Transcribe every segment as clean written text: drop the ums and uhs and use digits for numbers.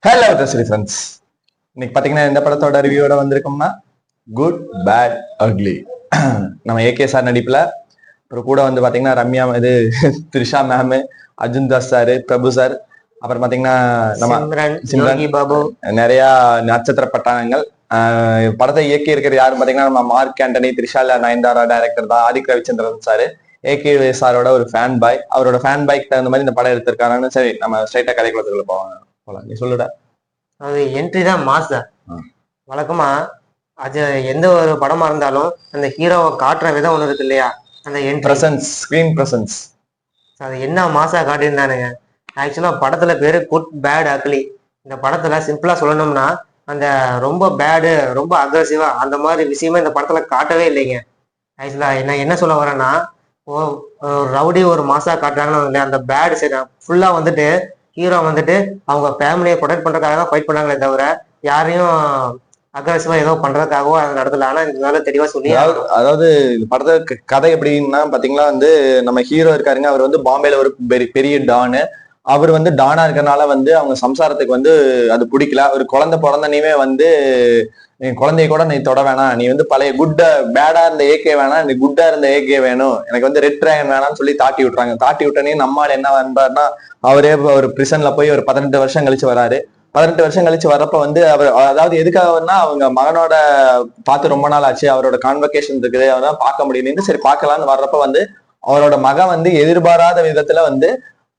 Hello தஸ்ரீ friends, இன்னைக்கு பாத்தீங்கன்னா இந்த படத்தோட ரிவ்யூவோட வந்திருக்கோம்னா குட் பேட் அக்லி. நம்ம ஏகே சார் நடிப்புல அப்புறம் கூட வந்து பாத்தீங்கன்னா ரம்யா இது த்ரிஷா மேம், அர்ஜுன் தாஸ் சார், பிரபு சார், அப்புறம் பாத்தீங்கன்னா நம்ம சிம்ரன் பாபு, நிறைய நட்சத்திர பட்டாளங்கள். படத்தை இயக்கி இருக்கிற யாரும் பாத்தீங்கன்னா நம்ம Mark Antony, Trisha Nayanthara director தான், ஆதிக் ரவிச்சந்திரன் சாரு. ஏகே சாரோட ஒரு ஃபேன் பாய், அவரோட ஃபேன் பாய்க்கு தகுந்த மாதிரி இந்த படம் எடுத்திருக்காருன்னு. சரி, நம்ம ஸ்ட்ரைட்டா கதைக்குள்ள போலாம். நீ சொல்லுடா. அது என்ட்ரி தான் மாஸ் தான். வழக்கமா அது எந்த ஒரு படமா இருந்தாலும் அந்த ஹீரோவை காட்டுற விதம் ஒண்ணு இருக்கு இல்லையா, அந்த பிரசன்ஸ், ஸ்கிரீன் பிரசன்ஸ், அது என்ன மாசா காட்டியிருந்தானுங்க. ஆக்சுவலா படத்துல பேரு குட் பேட் அக்லி. இந்த படத்துல சிம்பிளா சொல்லணும்னா அந்த ரொம்ப பேடு, ரொம்ப அக்ரெசிவா அந்த மாதிரி விஷயமே இந்த படத்துல காட்டவே இல்லைங்க. ஆக்சுவலா என்ன சொல்ல வரேன்னா, ரவுடி ஒரு மாசா காட்டுறாங்கன்னு அந்த பேட் சைடு ஃபுல்லா வந்துட்டு ஹீரோ வந்துட்டு அவங்க ஃபேமிலியை ப்ரொடெக்ட் பண்றதுக்காக தான் ஃபைட் பண்ணாங்களே தவிர யாரையும் அக்ரெசிவா ஏதோ பண்றதுக்காகவோ அந்த நடத்துல. ஆனா இதனால தெளிவா சொல்லி, அதாவது படத்தை கதை எப்படின்னா பாத்தீங்களா, வந்து நம்ம ஹீரோ இருக்காருங்க, அவர் வந்து பாம்பேல ஒரு பெரிய டானு. அவர் வந்து டானா இருக்கனால வந்து அவங்க சம்சாரத்துக்கு வந்து அது பிடிக்கல. ஒரு குழந்தை பிறந்தனையுமே வந்து என் குழந்தைய கூட நீ தொட வேணாம், நீ வந்து பழைய குட்டா பேடா இருந்த ஏகே வேணாம், நீ குட்டா இருந்த ஏகே வேணும், எனக்கு வந்து ரெட் டிராகன் வேணாம்னு சொல்லி தாட்டி விட்டுறாங்க. தாட்டி விட்டனே நம்மால் என்ன வந்தாருன்னா, அவரே ஒரு பிரிசன்ல போய் ஒரு 18 வருஷம் கழிச்சு வராரு. 18 வருஷம் கழிச்சு வர்றப்ப வந்து அவர், அதாவது எதுக்காகன்னா அவங்க மகனோட பார்த்து ரொம்ப நாள் ஆச்சு, அவரோட கான்வெகேஷன் இருக்குது, அவரால் பார்க்க முடியலன்னு சரி பார்க்கலான்னு வர்றப்ப வந்து அவரோட மகன் வந்து எதிர்பாராத விதத்துல வந்து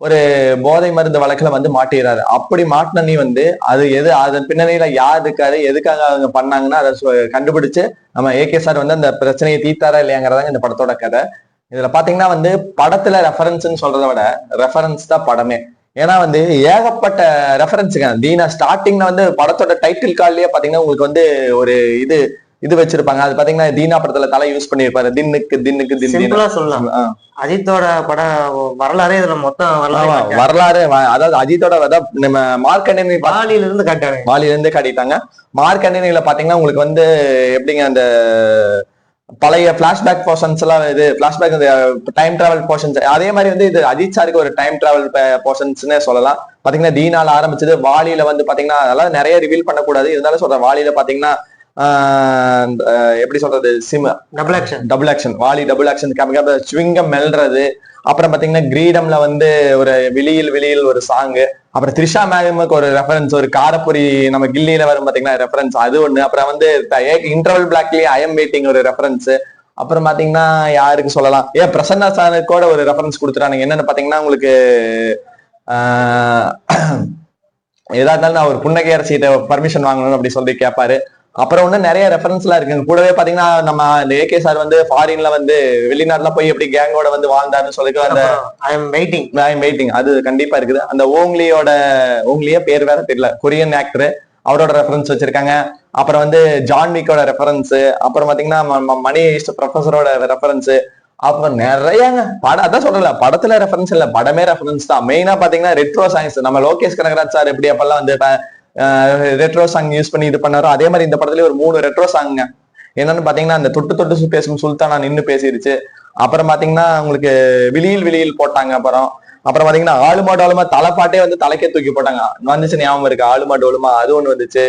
ஒரு போதை மருந்து வழக்குல வந்து மாட்டிடுறாரு. அப்படி மாட்டின நீ வந்து அது அதன் பின்னணியில யார் இருக்காரு, எதுக்காக அவங்க பண்ணாங்கன்னா அதை கண்டுபிடிச்சு நம்ம ஏகே சார் வந்து அந்த பிரச்சனையை தீர்த்தாரா இல்லையாங்கிறதாங்க இந்த படத்தோட கதை. இதுல பாத்தீங்கன்னா வந்து படத்துல ரெஃபரன்ஸ்ன்னு சொல்றதை விட ரெஃபரன்ஸ் தான் படமே. ஏன்னா வந்து ஏகப்பட்ட ரெஃபரன்ஸுங்க. தீனா ஸ்டார்டிங்ல வந்து படத்தோட டைட்டில் கார்ட்லயே பாத்தீங்கன்னா உங்களுக்கு வந்து ஒரு இது வச்சிருப்பாங்க. அது பாத்தீங்கன்னா தீனா படத்துல தலை யூஸ் பண்ணிருப்பாரு, தின்னுக்கு தின்னுக்கு சிம்பிளா சொல்லலாம். அஜித்தோட பட வரலாறே இதுல மொத்தம் வரலாறு. அதாவது அஜித்தோட நம்ம மார்க் ஆண்டனி வாலியில இருந்து காட்டாங்க, வாலியில இருந்து காட்டிட்டாங்க. மார்க் ஆண்டனில பாத்தீங்கன்னா உங்களுக்கு வந்து எப்படிங்க அந்த பழைய பிளாஷ்பேக் போர்ஷன்ஸ் எல்லாம், இது பிளாஷ்பேக் டைம் டிராவல் போர்ஷன்ஸ், அதே மாதிரி வந்து இது அஜித் சாருக்கு ஒரு டைம் டிராவல் போர்ஷன்ஸ்னே சொல்லலாம். பாத்தீங்கன்னா தீனால ஆரம்பிச்சது, வாலியில வந்து பாத்தீங்கன்னா அதெல்லாம் நிறைய ரிவீல் பண்ணக்கூடாது, இருந்தாலும் சொல்றேன். வாலியில பாத்தீங்கன்னா எப்படி சொல்றது, double action Vaali double action chewing gum மெல்றது. அப்புறம் பாத்தீங்கன்னா கிரீடம்ல வந்து ஒரு வெளியில் ஒரு சாங்கு. அப்புறம் த்ரிஷா மேமுக்கு ஒரு ரெஃபரன்ஸ், ஒரு காரப்பொரி நம்ம கில்லியில வரும் பாத்தீங்கன்னா ரெஃபரன்ஸ், அது ஒண்ணு. அப்புறம் வந்து இன்டர்வல் பிளாக்லயே ஐ எம் வெயிட்டிங் ஒரு ரெஃபரன்ஸ். அப்புறம் பாத்தீங்கன்னா யாருக்கு சொல்லலாம், பிரசன்னா சாருக்கோட ஒரு ரெஃபரன்ஸ் கொடுத்துறானுங்க. என்னன்னு பாத்தீங்கன்னா உங்களுக்கு ஏதா இருந்தாலும் நான் ஒரு புன்னகை அரசிட்ட பர்மிஷன் வாங்கணும் அப்படி சொல்லி கேட்பாரு. அப்புறம் வந்து நிறைய ரெஃபரன்ஸ் எல்லாம் இருக்கு. கூடவே பாத்தீங்கன்னா நம்ம இந்த ஏகே சார் வந்து ஃபாரின்ல வந்து வெளிநாட்டுல போய் எப்படி கேங்கோட வந்து வாழ்ந்தாருன்னு சொல்லிட்டு அந்த ஐ எம் வெயிட்டிங் அது கண்டிப்பா இருக்குது. அந்த ஓங்லியே பேர் வேற தெரியல, கொரியன் ஆக்டர், அவரோட ரெஃபரன்ஸ் வச்சிருக்காங்க. அப்புறம் வந்து ஜான்விக்கோட ரெஃபரன்ஸ், அப்புறம் பாத்தீங்கன்னா மணி ப்ரொஃபஸரோட ரெஃபரன்ஸ். அப்புறம் நிறையங்க படம், அதான் சொல்றல, படத்துல ரெஃபரன்ஸ் இல்ல, படமே ரெஃபரன்ஸ் தான். மெயினா பாத்தீங்கன்னா ரெட்ரோ சாங்ஸ், நம்ம லோகேஷ் கனகராஜ் சார் எப்படி அப்பெல்லாம் வந்து ரெட்ரோ சாங் யூஸ் பண்ணி இது பண்ணாரோ அதே மாதிரி இந்த படத்துல ஒரு 3 ரெட்ரோ சாங்க. என்னன்னு பாத்தீங்கன்னா அந்த தொட்டு தொட்டு பேசும் சுல்தானா நின்னு பேசிருச்சு. அப்புறம் பாத்தீங்கன்னா உங்களுக்கு விழியில் போட்டாங்க. அப்புறம் பாத்தீங்கன்னா ஆளுமா தலைப்பாட்டே வந்து தலைக்கே தூக்கி போட்டாங்க. வந்துச்சு ஞாபகம் இருக்கு, ஆளுமா டோலுமா அது ஒண்ணு வந்துச்சு,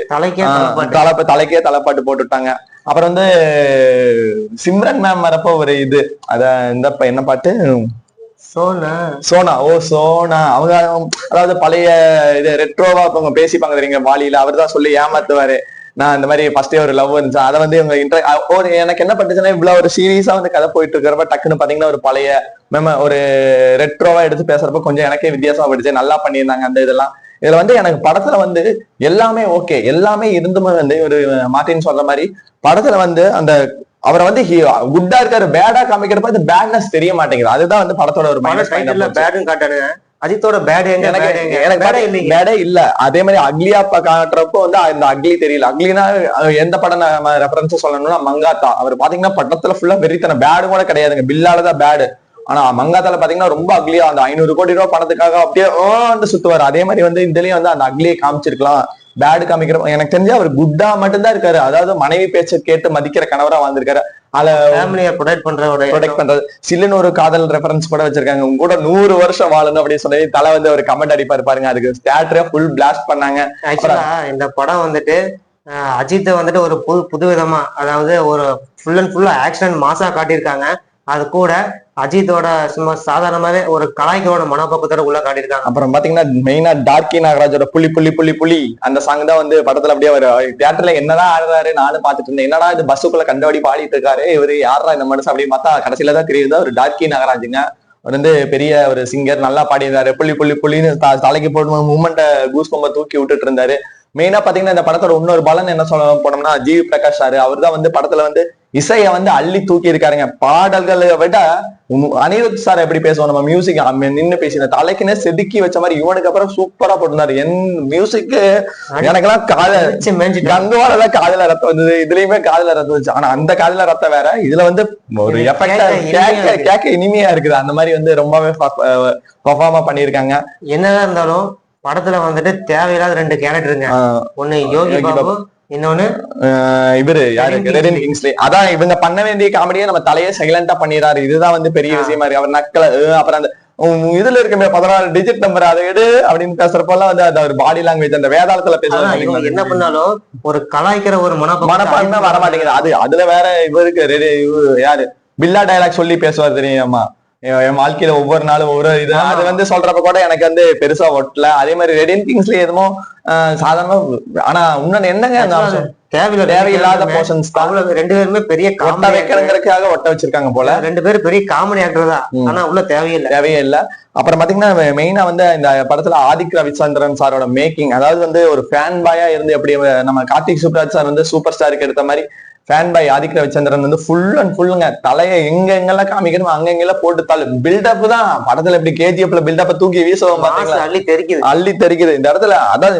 தலைக்கே தலைப்பாட்டு போட்டுட்டாங்க. அப்புறம் வந்து சிம்ரன் மேம் வரப்போ ஒரு இது, அத இந்த என்ன பாட்டு, சோனா அவங்க, அதாவது பழைய இது ரெட்ரோவா அவங்க பேசிப்பாங்க தெரியுங்க வாலியில. அவர் தான் சொல்லி ஏமாத்துவாரு, நான் இந்த மாதிரி ஃபர்ஸ்டே ஒரு லவ் இருந்துச்சு, அதை வந்து இவங்க எனக்கு என்ன பண்ணுச்சுன்னா, இவ்வளவு ஒரு சீரியஸா வந்து கதை போயிட்டு இருக்கிறப்ப டக்குன்னு பாத்தீங்கன்னா ஒரு பழைய ஒரு ரெட்ரோவா எடுத்து பேசுறப்ப கொஞ்சம் எனக்கே வித்தியாசமா போயிடுச்சு. நல்லா பண்ணியிருந்தாங்க அந்த இதெல்லாம். இதுல வந்து எனக்கு படத்துல வந்து எல்லாமே ஓகே, எல்லாமே இருந்துமே வந்து ஒரு மார்ட்டின் சொல்ற மாதிரி படத்துல வந்து அந்த அவரை வந்து குட்டா இருக்காரு, பேடா காமிக்கிறப்ப இந்த பேட்னஸ் தெரிய மாட்டேங்குது. அதுதான் வந்து படத்தோட ஒரு மைனஸ் பாயிண்ட். அஜித்தோட பேட் எனக்கு பேடே இல்ல. அதே மாதிரி அக்லியா காட்டுறப்போ வந்து அந்த அக்லி தெரியல. அக்லினா எந்த படம் ரெஃபரன்ஸ் சொல்லணும்னா மங்காத்தா. அவர் பாத்தீங்கன்னா படத்துல ஃபுல்லா வெறித்தன பேடு கூட கிடையாதுங்க, பில்லாலதான் பேடு. ஆனா மங்காத்தால பாத்தீங்கன்னா ரொம்ப அக்லியா அந்த 500 கோடி ரூபாய் பணத்துக்காக அப்படியே சுத்துவாரு. அதே மாதிரி வந்து இதுலயும் வந்து அந்த அக்லியை காமிச்சிருக்கலாம், பேடு காமிக்கிற. எனக்கு தெரிஞ்சு அவர் குட்டா மட்டும்தான் இருக்காரு, அதாவது மனைவி பேச்ச கேட்டு மதிக்கிற கணவரா வாழ்ந்திருக்காரு. அதுல ஃபேமிலியை ப்ரொடெக்ட் ப்ரொடெக்ட் பண்றது. சில்லுன்னு ஒரு காதல் ரெஃபரன்ஸ் கூட வச்சிருக்காங்க, உங்க கூட 100 வருஷம் வாழணும் அப்படின்னு சொல்லி தலை வந்து ஒரு கமெண்ட் அடிப்பாரு பாருங்க, அதுக்கு தியேட்டரை ஃபுல் பிளாஸ்ட் பண்ணாங்க. ஆக்சுவலா இந்த படம் வந்துட்டு அஜித்தை வந்துட்டு ஒரு புது விதமா, அதாவது ஒரு ஃபுல் அண்ட் ஃபுல்லா ஆக்ஷன் மாசா காட்டியிருக்காங்க. அது கூட அஜித்தோட சும்மா சாதாரணமாவே ஒரு கலாய்க்கோட மனோபக்கத்தோட உள்ள காட்டியிருக்காங்க. அப்புறம் பாத்தீங்கன்னா மெயினா டார்கி நாகராஜோட புலி புலி புலி புலி அந்த சாங் தான் வந்து படத்துல அப்படியே ஒரு தியேட்டர்ல என்னதான் ஆடுறாரு நானும் பாத்துட்டு இருந்தேன், என்னடா இது பஸ்ஸுக்குள்ள கண்டபடி பாடிட்டு இருக்காரு இவரு, யாரா இந்த மனுஷன் அப்படின்னு பார்த்தா கடைசியில தான் தெரியுது ஒரு டார்கி நாகராஜுங்க. அவர் வந்து பெரிய ஒரு சிங்கர், நல்லா பாடியிருந்தாரு, புள்ளி புள்ளி புள்ளின்னு தலைக்கு போட்டு மூமெண்ட்டை கூஸ் பம்ப தூக்கி விட்டுட்டு இருந்தாரு. மெயினா பாத்தீங்கன்னா இந்த படத்தோட இன்னொரு பலன் என்ன சொல்ல போனோம்னா, ஜிவி பிரகாஷ் சாரு அவர் தான் வந்து படத்துல வந்து இசைய வந்து அள்ளி தூக்கி இருக்காருங்க. பாடல்களை விட அனிருத் சார் எப்படி பேசுவோம், நம்ம மியூசிக் நின்று பேசின தலைக்குன்னு செதுக்கி வச்ச மாதிரி இவனுக்கு அப்புறம் சூப்பரா போட்டிருந்தாரு. என் மியூசிக் எனக்கெல்லாம் கங்குவாலதான் காதல ரத்தம் வந்தது, இதுலயுமே காதல ரத்தம் வச்சு. ஆனா அந்த காதல ரத்தம் வேற, இதுல வந்து ஒரு எஃபெக்டா கேட்க இனிமையா இருக்குது. அந்த மாதிரி வந்து ரொம்பவே பர்ஃபார்மா பண்ணிருக்காங்க. என்னதான் இருந்தாலும் படத்துல வந்துட்டு தேவையில்லாத 2 கேரக்டருங்க. ஒண்ணு யோகி பாபு, இன்னொன்னு இவரு யாரு, ரெடின் கிங்ஸ்லி. அதான் இவங்க பண்ண வேண்டிய காமெடியை நம்ம தலையே சைலண்டா பண்ணிடுறாரு. இதுதான் வந்து பெரிய விஷயமா இருக்கு. அவர் நக்கல அப்புறம் அந்த இதுல இருக்குமே 14 டிஜிட் நம்பர் அதை எடு அப்படின்னு பேசுறப்பெல்லாம் வந்து அது ஒரு பாடி லாங்குவேஜ் அந்த வேதாளத்துல பேசுறாங்க. என்ன பண்ணாலும் ஒரு கலாய்க்கிற ஒரு மனப்பான்மை வர மாட்டேங்குது. அது அதுல வேற இவருக்கு யாரு பில்லா டயலாக் சொல்லி பேசுவார் தெரியுமா, என் வாழ்க்கையில ஒவ்வொரு நாளும் ஒவ்வொரு இது, அது வந்து சொல்றப்ப கூட எனக்கு வந்து பெருசா ஒட்டல. அதே மாதிரி ரெடின் கிங்ஸ்ல எதுமோ சாதாரணமா, ஆனா இன்னொன்னு என்னங்க தேவையில்லாத போர்ஷன்ஸ் தான். 2 பேருமே பெரிய ஒட்ட வைக்கிறதுக்காக ஒட்ட வச்சிருக்காங்க போல. 2 பேரும் பெரிய காமெடி ஆக்டர் தான், ஆனா உள்ள தேவையே இல்ல. அப்புறம் பாத்தீங்கன்னா மெயினா வந்து இந்த படத்துல ஆதிக் ரவிச்சந்திரன் சாரோட மேக்கிங், அதாவது வந்து ஒரு ஃபேன் பாயா இருந்து எப்படி நம்ம கார்த்திக் சுப்ராஜ் சார் வந்து சூப்பர் ஸ்டாருக்கு எடுத்த மாதிரி ஃபேன் பாய் ஆதிக் ரவிச்சந்திரன் வந்து ஃபுல் அண்ட் ஃபுல்லுங்க. தலையை எங்கெல்லாம் காமிக்கணுமோ அங்கெங்கெல்லாம் போட்டு தாள் பில்டப் தான். படத்துல எப்படி கேஜிஎஃப்ல பில்டப்ப தூக்கி வீசுவோம் பாத்தீங்களா, அள்ளி தெரிக்குது இந்த இடத்துல. அதாவது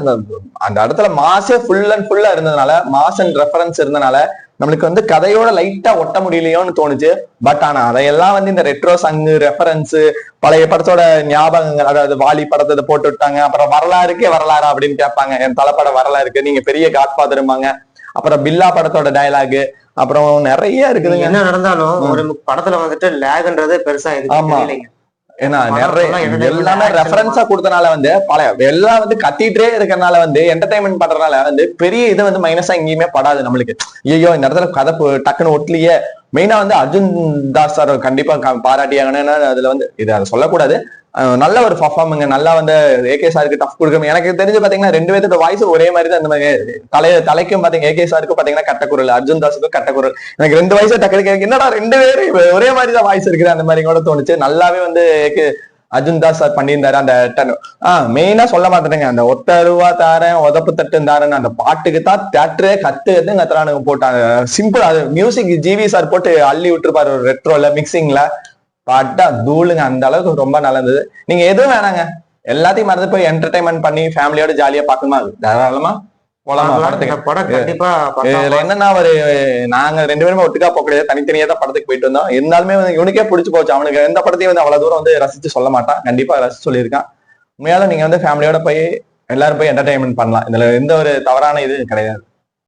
அந்த இடத்துல மாசே ஃபுல் அண்ட் ஃபுல்லா இருந்ததுனால, மாஸ் அண்ட் ரெஃபரன்ஸ் இருந்தனால நம்மளுக்கு வந்து கதையோட லைட்டா ஒட்ட முடியலையோன்னு தோணுச்சு. பட் ஆனா அதையெல்லாம் வந்து இந்த ரெட்ரோ சங்கு ரெஃபரன்ஸ், பழைய படத்தோட ஞாபகங்கள், அதாவது வாலி படத்தை போட்டு விட்டாங்க. அப்புறம் வரலாறுக்கே வரலாறா அப்படின்னு கேட்பாங்க, என் தலைப்பட வரலாறுக்கு நீங்க பெரிய காட்ஃபாதருமாங்க. அப்புறம் பில்லா படத்தோட டயலாக், அப்புறம் நிறைய இருக்குதுங்க. என்ன நடந்தாலும் ஒரு படத்துல வந்துட்டு லேக்ன்றது பெருசா இருக்கு. ஆமா, ஏன்னா நிறைய எல்லாமே ரெஃபரன்ஸா கொடுத்தனால வந்து எல்லாம் வந்து கத்திட்டே இருக்கறனால வந்து என்டர்டைன்மெண்ட் பண்றதுனால வந்து பெரிய இது வந்து மைனஸா எங்கேயுமே படாது நம்மளுக்கு. ஐயோ இந்த இடத்துல கதை டக்குன்னு ஒட்லியே. மெயினா வந்து அர்ஜுன் தாஸ் சார் கண்டிப்பா பாராட்டியாங்கன்னா, அதுல வந்து இது அதை சொல்லக்கூடாது, நல்ல ஒரு பர்ஃபார்மங்க. நல்லா வந்து ஏகே சாருக்கு டஃப் கொடுக்கணும். எனக்கு தெரிஞ்சு பாத்தீங்கன்னா 2 பேர்த்தோட வாய்ஸ் ஒரே மாதிரி தான். இந்த மாதிரி தலைக்கும் பாத்தீங்க ஏகே சாருக்கும் பாத்தீங்கன்னா கட்டக்குரல், அர்ஜுன் தாஸுக்கும் கட்டக்குரல். எனக்கு 2 வயசு டக்கு என்னடா 2 பேரும் ஒரே மாதிரி தான் வாய்ஸ் இருக்குது அந்த மாதிரி கூட தோணுச்சு. நல்லாவே வந்து அர்ஜுன் தாஸ் சார் பண்ணியிருந்தாரு அந்த டன். மெயினா சொல்ல மாட்டேங்க, அந்த ஒத்த ரூபா தாரேன் உதப்பு தட்டு தாரேன்னு அந்த பாட்டுக்கு தான் தியேட்டரே கத்துறானுங்க போட்டாங்க. சிம்பிள், அது மியூசிக் ஜிவி சார் போட்டு அள்ளி விட்டுருப்பாரு ஒரு ரெட்ரோல மிக்சிங்ல. பாட்டா தூளுங்க, அந்த அளவுக்கு ரொம்ப நல்லா இருந்தது. நீங்க எதுவும் வேணாங்க, எல்லாத்தையும் மறந்து போய் என்டர்டைன்மெண்ட் பண்ணி ஃபேமிலியோட ஜாலியா பாக்கணுமா தாராளமா போலாமா படத்துக்கு. இதுல என்னன்னா ஒரு நாங்க 2 பேருமே ஒட்டுக்கா போக கிடையாது, தனித்தனியா தான் படத்துக்கு போயிட்டு வந்தோம். இருந்தாலுமே வந்து இவனுக்கே பிடிச்சு போச்சு. அவனுக்கு எந்த படத்தையும் வந்து அவ்வளவு தூரம் வந்து ரசிச்சு சொல்ல மாட்டான், கண்டிப்பா ரசிச்சு சொல்லியிருக்கான். உண்மையால நீங்க வந்து ஃபேமிலியோட போய் எல்லாரும் போய் என்டர்டைன்மெண்ட் பண்ணலாம், இதுல எந்த ஒரு தவறான இது கிடையாது.